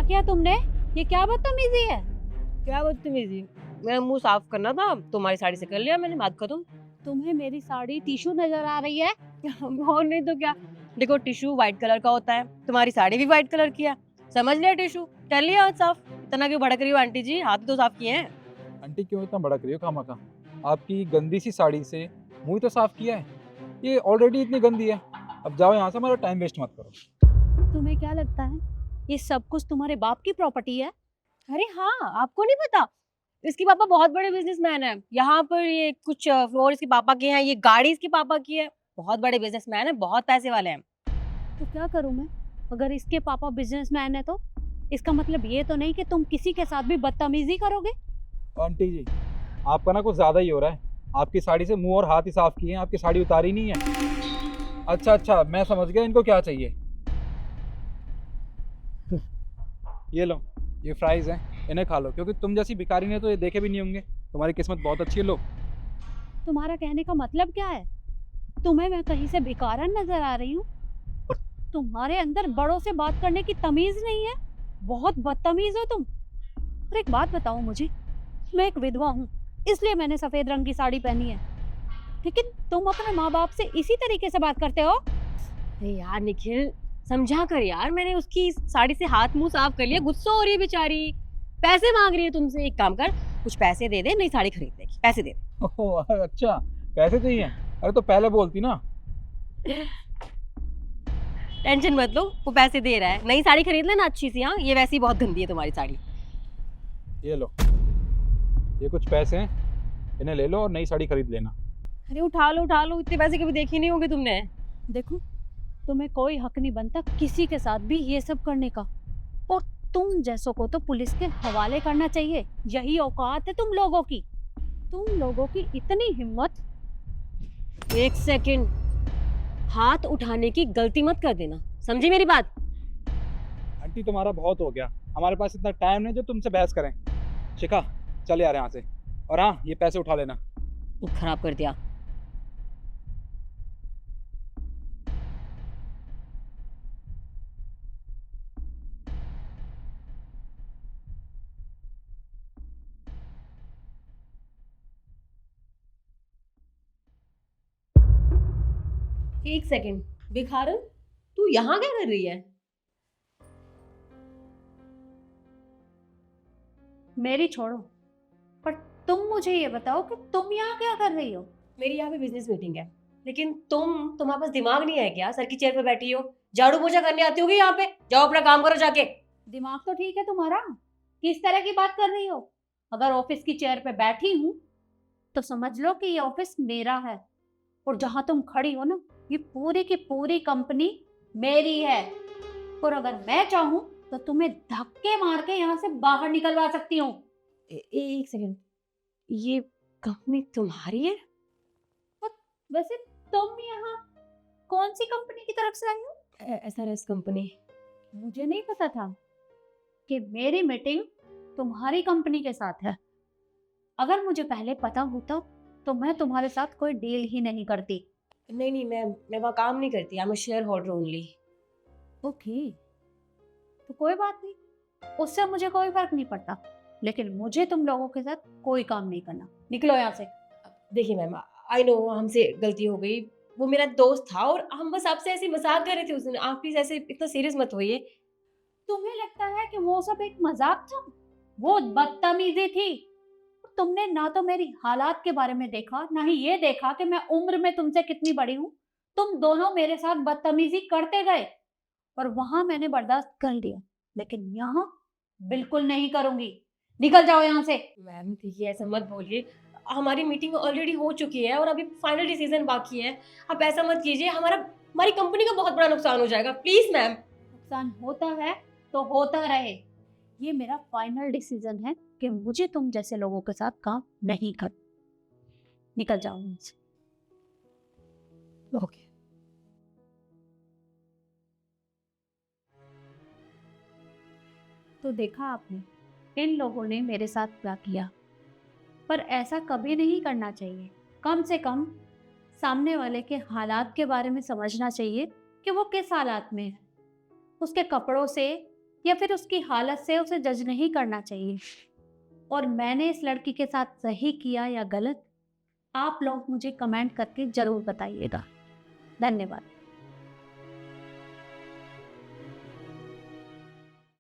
किया तुमने? ये क्या बदतमीजी है? क्या बदतमीजी? मेरा मुंह साफ करना था, तुम्हारी साड़ी से कर लिया मैंने, बात खत्म। तुम्हें मेरी साड़ी टिश्यू नजर आ रही है? और नहीं तो क्या। देखो टिश्यू व्हाइट कलर का होता है, तुम्हारी साड़ी भी व्हाइट कलर की है। समझ लिया टिश्यू, कर लिया हाथ साफ। इतना क्यों भड़क रही हो आंटी जी, हाथ तो साफ किए हैं। आंटी क्यों इतना भड़क रही हो खामखा? आपकी गंदी सी साड़ी से मुंह ही तो साफ किया है। ये ऑलरेडी इतनी गंदी है। अब जाओ यहाँ से, हमारा टाइम वेस्ट मत करो। तुम्हें क्या लगता है ये सब कुछ तुम्हारे बाप की प्रॉपर्टी है? अरे हाँ, आपको नहीं पता? इसके पापा बहुत बड़े बिजनेसमैन हैं। यहाँ पर ये कुछ फ्लोर इसके पापा के हैं, ये गाड़ी इसके पापा की है। बहुत बड़े बिजनेसमैन है, बहुत पैसे वाले हैं। तो क्या करूं मैं? अगर इसके पापा बिजनेसमैन है तो इसका मतलब ये तो नहीं कि तुम किसी के साथ भी बदतमीजी करोगे? आंटी जी, आपका ना कुछ ज़्यादा ही हो रहा है। आपकी साड़ी से मुंह और हाथ ही साफ किए हैं, आपकी साड़ी उतारी नहीं है। अच्छा अच्छा, मैं समझ गया इनको क्या चाहिए। ये लो, ये फ्राइज़ हैं, इन्हें खा लो, क्योंकि तुम जैसी भिखारी ने तो ये देखे भी नहीं होंगे। तुम्हारी किस्मत बहुत अच्छी है। लो। तुम्हारा कहने का मतलब क्या है? तुम्हें मैं कहीं से भिखारन नजर आ रही हूँ? तुम्हारे अंदर बड़ों से बात करने की तमीज नहीं है। बहुत बदतमीज हो तुम। और एक बात बताओ मुझे, मैं एक विधवा हूँ, इसलिए मैंने सफेद रंग की साड़ी पहनी है, लेकिन तुम अपने माँ बाप से इसी तरीके से बात करते हो? अरे यार निखिल, समझा कर यार, मैंने उसकी साड़ी से हाथ मुंह साफ कर लिया। गुस्सा हो रही है बेचारी, पैसे मांग रही है तुमसे। एक काम कर, कुछ पैसे दे दे, नई साड़ी खरीद लेगी। पैसे दे दे। ओह अच्छा, पैसे चाहिए? अरे तो पहले बोलती ना। टेंशन मत लो, वो पैसे दे रहा है। नई साड़ी खरीद लेना अच्छी सी। हाँ, ये वैसी बहुत गंदी है तुम्हारी साड़ी। ये लो, ये कुछ पैसे हैं, इन्हें ले लो और नई साड़ी खरीद लेना। अरे उठा लो उठा लो, इतने पैसे कभी देखे नहीं होंगे तुमने। देखो, तुम्हें कोई हक नहीं बनता किसी के साथ भी ये सब करने का, और तुम जैसों को तो पुलिस के हवाले करना चाहिए। यही औकात है तुम लोगों की। तुम लोगों की इतनी हिम्मत! एक सेकंड, हाथ उठाने की गलती मत कर देना, समझी मेरी बात? आंटी तुम्हारा बहुत हो गया, हमारे पास इतना टाइम नहीं जो तुमसे बहस करें। शिखा, चल यार यहाँ से। और हाँ, ये पैसे उठा लेना। खराब कर दिया। एक सेकंड, भिखारन, तू यहाँ क्या कर रही है? मेरी छोड़ो, पर तुम मुझे ये बताओ कि तुम यहाँ क्या कर रही हो? मेरी यहाँ पे बिजनेस मीटिंग है, लेकिन तुम्हारे पास दिमाग नहीं है क्या? सर की चेयर पे बैठी हो, झाड़ू पोछा करने आती होगी यहाँ पे? जाओ अपना काम करो जाके। दिमाग तो ठीक है तुम्हारा, किस तरह की बात कर रही हो? अगर ऑफिस की चेयर पे बैठी हूँ तो समझ लो कि ये ऑफिस मेरा है, और जहां तुम खड़ी हो ना, ये पूरी की पूरी कंपनी मेरी है। और अगर मैं चाहूँ तो तुम्हें धक्के मार के यहाँ से बाहर निकलवा सकती हूँ। एक सेकंड, ये कंपनी तुम्हारी है? वैसे तुम यहाँ कौन सी कंपनी की तरफ से आई हो? SRS company. मुझे नहीं पता था कि मेरी मीटिंग तुम्हारी कंपनी के साथ है। अगर मुझे पहले पता होता तो मैं तुम्हारे साथ कोई डील ही नहीं करती। नहीं नहीं, मैं वहाँ काम नहीं करती। I am share holder only. Okay, तो कोई बात नहीं, उससे मुझे कोई फर्क नहीं पड़ता, लेकिन मुझे तुम लोगों के साथ कोई काम नहीं करना। निकलो यहाँ से। देखिए मैम, आई नो हमसे गलती हो गई। वो मेरा दोस्त था और हम बस आपसे ऐसे मजाक कर रहे थे उस दिन। आप प्लीज ऐसे इतना सीरियस मत होइए। तुम्हें लगता है कि वो सब एक मजाक था? वो बदतमीजी थी। तुमने ना तो मेरी हालात के बारे में देखा, ना ही ये देखा कि मैं उम्र में तुमसे कितनी बड़ी हूँ। तुम दोनों मेरे साथ बदतमीजी करते गए और वहां मैंने बर्दाश्त कर लिया, लेकिन यहाँ बिल्कुल नहीं करूंगी। निकल जाओ यहाँ से। मैम देखिए, ऐसा मत बोलिए। हमारी मीटिंग ऑलरेडी हो चुकी है और अभी फाइनल डिसीजन बाकी है। आप ऐसा मत कीजिए, हमारी कंपनी का बहुत बड़ा नुकसान हो जाएगा। Please ma'am. नुकसान होता है तो होता रहे, ये मेरा फाइनल डिसीजन है कि मुझे तुम जैसे लोगों के साथ काम नहीं कर। निकल जाओ यहाँ से। ओके। तो देखा आपने, इन लोगों ने मेरे साथ क्या किया। पर ऐसा कभी नहीं करना चाहिए। कम से कम सामने वाले के हालात के बारे में समझना चाहिए कि वो किस हालात में है। उसके कपड़ों से, या फिर उसकी हालत से उसे जज नहीं करना चाहिए। और मैंने इस लड़की के साथ सही किया या गलत, आप लोग मुझे कमेंट करके जरूर बताइएगा। धन्यवाद।